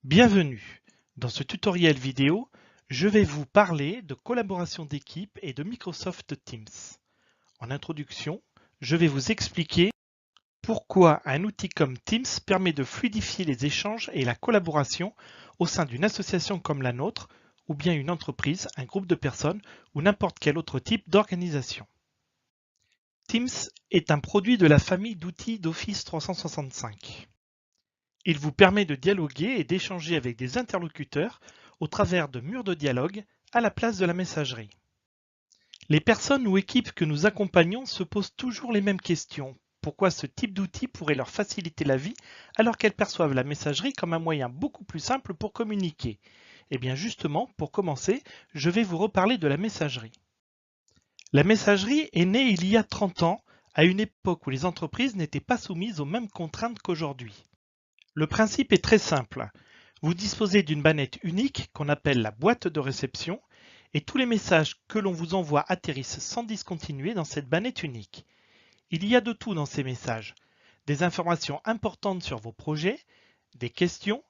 Bienvenue! Dans ce tutoriel vidéo, je vais vous parler de collaboration d'équipe et de Microsoft Teams. En introduction, je vais vous expliquer pourquoi un outil comme Teams permet de fluidifier les échanges et la collaboration au sein d'une association comme la nôtre, ou bien une entreprise, un groupe de personnes ou n'importe quel autre type d'organisation. Teams est un produit de la famille d'outils d'Office 365. Il vous permet de dialoguer et d'échanger avec des interlocuteurs au travers de murs de dialogue à la place de la messagerie. Les personnes ou équipes que nous accompagnons se posent toujours les mêmes questions. Pourquoi ce type d'outil pourrait leur faciliter la vie alors qu'elles perçoivent la messagerie comme un moyen beaucoup plus simple pour communiquer? Eh bien justement, pour commencer, je vais vous reparler de la messagerie. La messagerie est née il y a 30 ans, à une époque où les entreprises n'étaient pas soumises aux mêmes contraintes qu'aujourd'hui. Le principe est très simple. Vous disposez d'une bannette unique qu'on appelle la boîte de réception et tous les messages que l'on vous envoie atterrissent sans discontinuer dans cette bannette unique. Il y a de tout dans ces messages. Des informations importantes sur vos projets, des questions,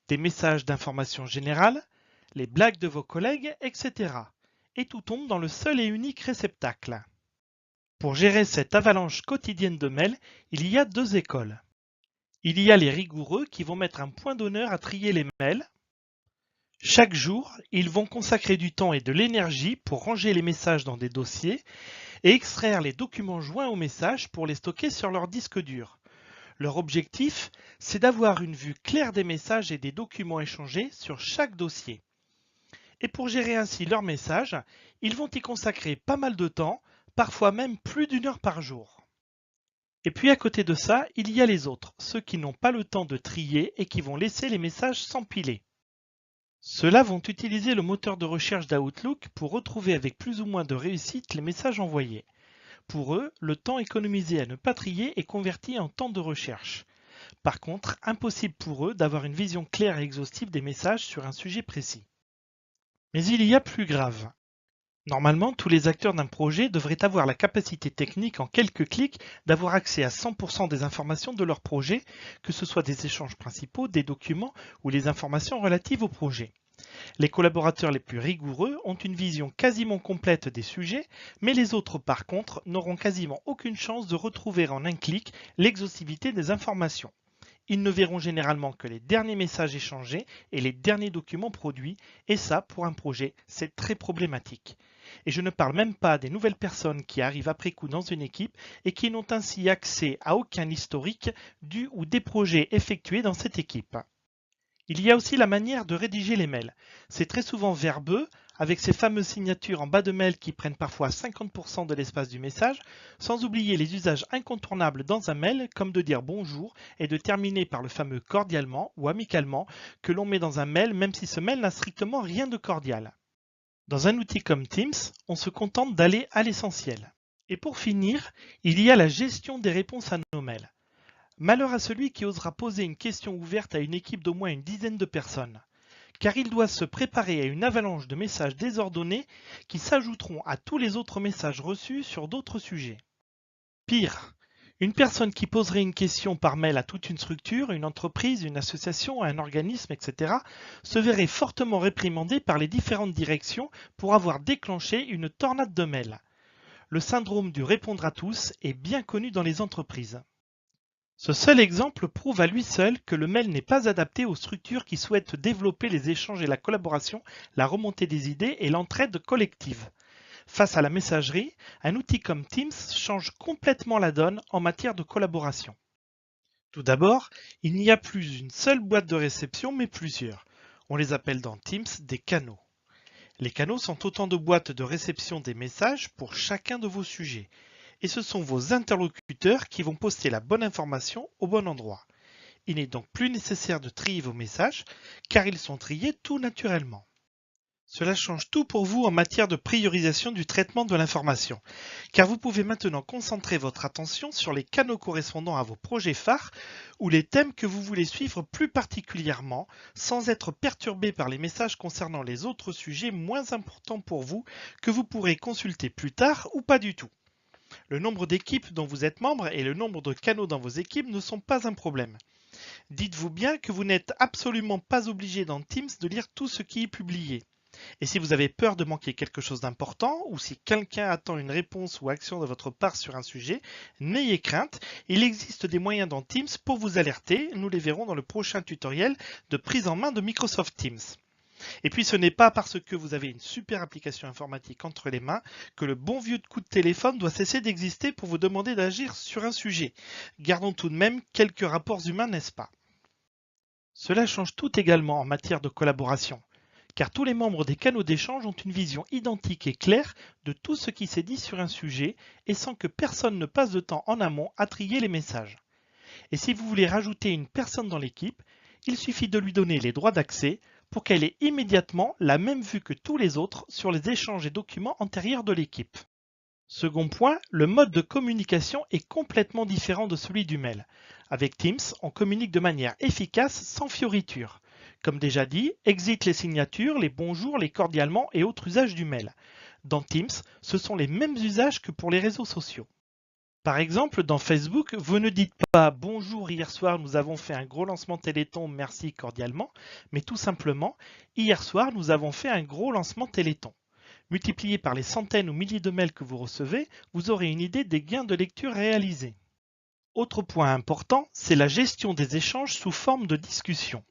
des messages d'information générale, les blagues de vos collègues, etc. Et tout tombe dans le seul et unique réceptacle. Pour gérer cette avalanche quotidienne de mails, il y a deux écoles. Il y a les rigoureux qui vont mettre un point d'honneur à trier les mails. Chaque jour, ils vont consacrer du temps et de l'énergie pour ranger les messages dans des dossiers et extraire les documents joints aux messages pour les stocker sur leur disque dur. Leur objectif, c'est d'avoir une vue claire des messages et des documents échangés sur chaque dossier. Et pour gérer ainsi leurs messages, ils vont y consacrer pas mal de temps, parfois même plus d'1 heure par jour. Et puis à côté de ça, il y a les autres, ceux qui n'ont pas le temps de trier et qui vont laisser les messages s'empiler. Ceux-là vont utiliser le moteur de recherche d'Outlook pour retrouver avec plus ou moins de réussite les messages envoyés. Pour eux, le temps économisé à ne pas trier est converti en temps de recherche. Par contre, impossible pour eux d'avoir une vision claire et exhaustive des messages sur un sujet précis. Mais il y a plus grave. Normalement, tous les acteurs d'un projet devraient avoir la capacité technique en quelques clics d'avoir accès à 100% des informations de leur projet, que ce soit des échanges principaux, des documents ou les informations relatives au projet. Les collaborateurs les plus rigoureux ont une vision quasiment complète des sujets, mais les autres par contre n'auront quasiment aucune chance de retrouver en un clic l'exhaustivité des informations. Ils ne verront généralement que les derniers messages échangés et les derniers documents produits, et ça, pour un projet, c'est très problématique. Et je ne parle même pas des nouvelles personnes qui arrivent après coup dans une équipe et qui n'ont ainsi accès à aucun historique du ou des projets effectués dans cette équipe. Il y a aussi la manière de rédiger les mails. C'est très souvent verbeux, avec ces fameuses signatures en bas de mail qui prennent parfois 50% de l'espace du message, sans oublier les usages incontournables dans un mail, comme de dire bonjour et de terminer par le fameux cordialement ou amicalement que l'on met dans un mail même si ce mail n'a strictement rien de cordial. Dans un outil comme Teams, on se contente d'aller à l'essentiel. Et pour finir, il y a la gestion des réponses à nos mails. Malheur à celui qui osera poser une question ouverte à une équipe d'au moins une dizaine de personnes, car il doit se préparer à une avalanche de messages désordonnés qui s'ajouteront à tous les autres messages reçus sur d'autres sujets. Pire, une personne qui poserait une question par mail à toute une structure, une entreprise, une association, un organisme, etc., se verrait fortement réprimandée par les différentes directions pour avoir déclenché une tornade de mails. Le syndrome du répondre à tous est bien connu dans les entreprises. Ce seul exemple prouve à lui seul que le mail n'est pas adapté aux structures qui souhaitent développer les échanges et la collaboration, la remontée des idées et l'entraide collective. Face à la messagerie, un outil comme Teams change complètement la donne en matière de collaboration. Tout d'abord, il n'y a plus une seule boîte de réception mais plusieurs. On les appelle dans Teams des canaux. Les canaux sont autant de boîtes de réception des messages pour chacun de vos sujets. Et ce sont vos interlocuteurs qui vont poster la bonne information au bon endroit. Il n'est donc plus nécessaire de trier vos messages car ils sont triés tout naturellement. Cela change tout pour vous en matière de priorisation du traitement de l'information, car vous pouvez maintenant concentrer votre attention sur les canaux correspondant à vos projets phares ou les thèmes que vous voulez suivre plus particulièrement sans être perturbé par les messages concernant les autres sujets moins importants pour vous que vous pourrez consulter plus tard ou pas du tout. Le nombre d'équipes dont vous êtes membre et le nombre de canaux dans vos équipes ne sont pas un problème. Dites-vous bien que vous n'êtes absolument pas obligé dans Teams de lire tout ce qui est publié. Et si vous avez peur de manquer quelque chose d'important, ou si quelqu'un attend une réponse ou action de votre part sur un sujet, n'ayez crainte, il existe des moyens dans Teams pour vous alerter, nous les verrons dans le prochain tutoriel de prise en main de Microsoft Teams. Et puis ce n'est pas parce que vous avez une super application informatique entre les mains que le bon vieux coup de téléphone doit cesser d'exister pour vous demander d'agir sur un sujet. Gardons tout de même quelques rapports humains, n'est-ce pas? Cela change tout également en matière de collaboration, car tous les membres des canaux d'échange ont une vision identique et claire de tout ce qui s'est dit sur un sujet et sans que personne ne passe de temps en amont à trier les messages. Et si vous voulez rajouter une personne dans l'équipe, il suffit de lui donner les droits d'accès pour qu'elle ait immédiatement la même vue que tous les autres sur les échanges et documents antérieurs de l'équipe. Second point, le mode de communication est complètement différent de celui du mail. Avec Teams, on communique de manière efficace sans fioritures. Comme déjà dit, exit les signatures, les bonjours, les cordialement et autres usages du mail. Dans Teams, ce sont les mêmes usages que pour les réseaux sociaux. Par exemple, dans Facebook, vous ne dites pas « Bonjour, hier soir nous avons fait un gros lancement Téléthon, merci cordialement », mais tout simplement « Hier soir nous avons fait un gros lancement Téléthon ». Multiplié par les centaines ou milliers de mails que vous recevez, vous aurez une idée des gains de lecture réalisés. Autre point important, c'est la gestion des échanges sous forme de discussion.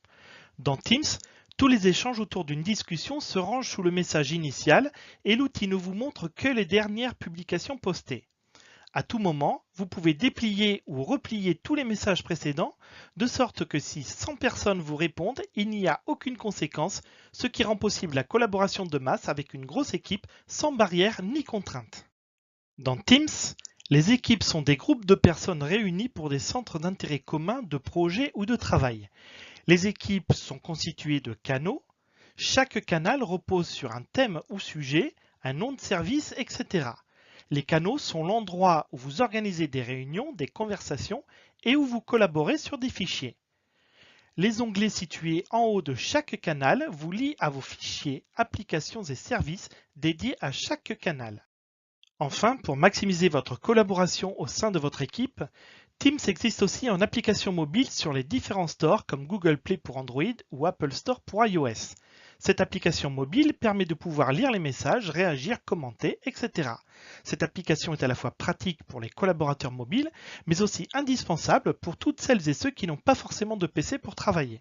Dans Teams, tous les échanges autour d'une discussion se rangent sous le message initial et l'outil ne vous montre que les dernières publications postées. À tout moment, vous pouvez déplier ou replier tous les messages précédents, de sorte que si 100 personnes vous répondent, il n'y a aucune conséquence, ce qui rend possible la collaboration de masse avec une grosse équipe sans barrière ni contrainte. Dans Teams, les équipes sont des groupes de personnes réunies pour des centres d'intérêt communs de projet ou de travail. Les équipes sont constituées de canaux. Chaque canal repose sur un thème ou sujet, un nom de service, etc. Les canaux sont l'endroit où vous organisez des réunions, des conversations et où vous collaborez sur des fichiers. Les onglets situés en haut de chaque canal vous lient à vos fichiers, applications et services dédiés à chaque canal. Enfin, pour maximiser votre collaboration au sein de votre équipe, Teams existe aussi en application mobile sur les différents stores comme Google Play pour Android ou Apple Store pour iOS. Cette application mobile permet de pouvoir lire les messages, réagir, commenter, etc. Cette application est à la fois pratique pour les collaborateurs mobiles, mais aussi indispensable pour toutes celles et ceux qui n'ont pas forcément de PC pour travailler.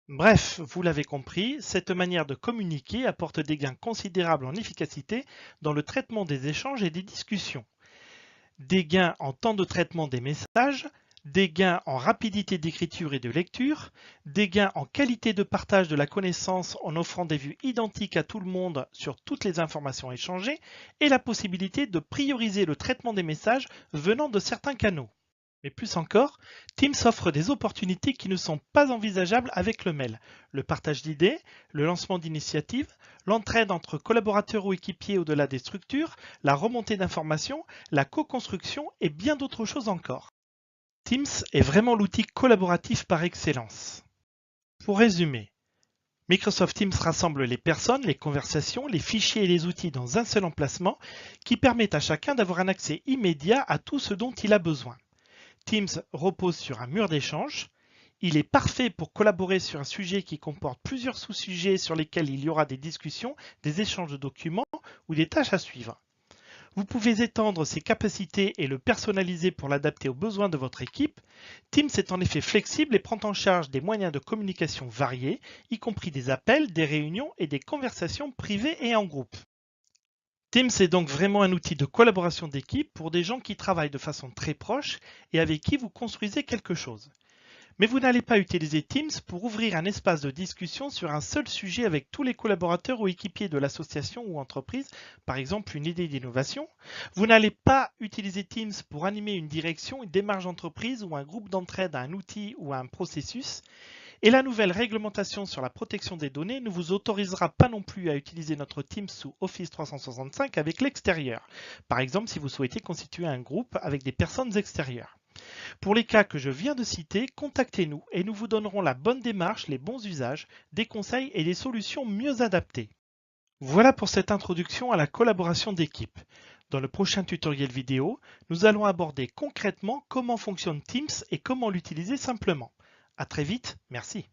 Bref, vous l'avez compris, cette manière de communiquer apporte des gains considérables en efficacité dans le traitement des échanges et des discussions. Des gains en temps de traitement des messages, des gains en rapidité d'écriture et de lecture, des gains en qualité de partage de la connaissance en offrant des vues identiques à tout le monde sur toutes les informations échangées et la possibilité de prioriser le traitement des messages venant de certains canaux. Mais plus encore, Teams offre des opportunités qui ne sont pas envisageables avec le mail. Le partage d'idées, le lancement d'initiatives, l'entraide entre collaborateurs ou équipiers au-delà des structures, la remontée d'informations, la co-construction et bien d'autres choses encore. Teams est vraiment l'outil collaboratif par excellence. Pour résumer, Microsoft Teams rassemble les personnes, les conversations, les fichiers et les outils dans un seul emplacement qui permettent à chacun d'avoir un accès immédiat à tout ce dont il a besoin. Teams repose sur un mur d'échange. Il est parfait pour collaborer sur un sujet qui comporte plusieurs sous-sujets sur lesquels il y aura des discussions, des échanges de documents ou des tâches à suivre. Vous pouvez étendre ses capacités et le personnaliser pour l'adapter aux besoins de votre équipe. Teams est en effet flexible et prend en charge des moyens de communication variés, y compris des appels, des réunions et des conversations privées et en groupe. Teams est donc vraiment un outil de collaboration d'équipe pour des gens qui travaillent de façon très proche et avec qui vous construisez quelque chose. Mais vous n'allez pas utiliser Teams pour ouvrir un espace de discussion sur un seul sujet avec tous les collaborateurs ou équipiers de l'association ou entreprise, par exemple une idée d'innovation. Vous n'allez pas utiliser Teams pour animer une direction, une démarche d'entreprise ou un groupe d'entraide à un outil ou à un processus. Et la nouvelle réglementation sur la protection des données ne vous autorisera pas non plus à utiliser notre Teams sous Office 365 avec l'extérieur. Par exemple, si vous souhaitez constituer un groupe avec des personnes extérieures. Pour les cas que je viens de citer, contactez-nous et nous vous donnerons la bonne démarche, les bons usages, des conseils et des solutions mieux adaptées. Voilà pour cette introduction à la collaboration d'équipe. Dans le prochain tutoriel vidéo, nous allons aborder concrètement comment fonctionne Teams et comment l'utiliser simplement. À très vite, merci.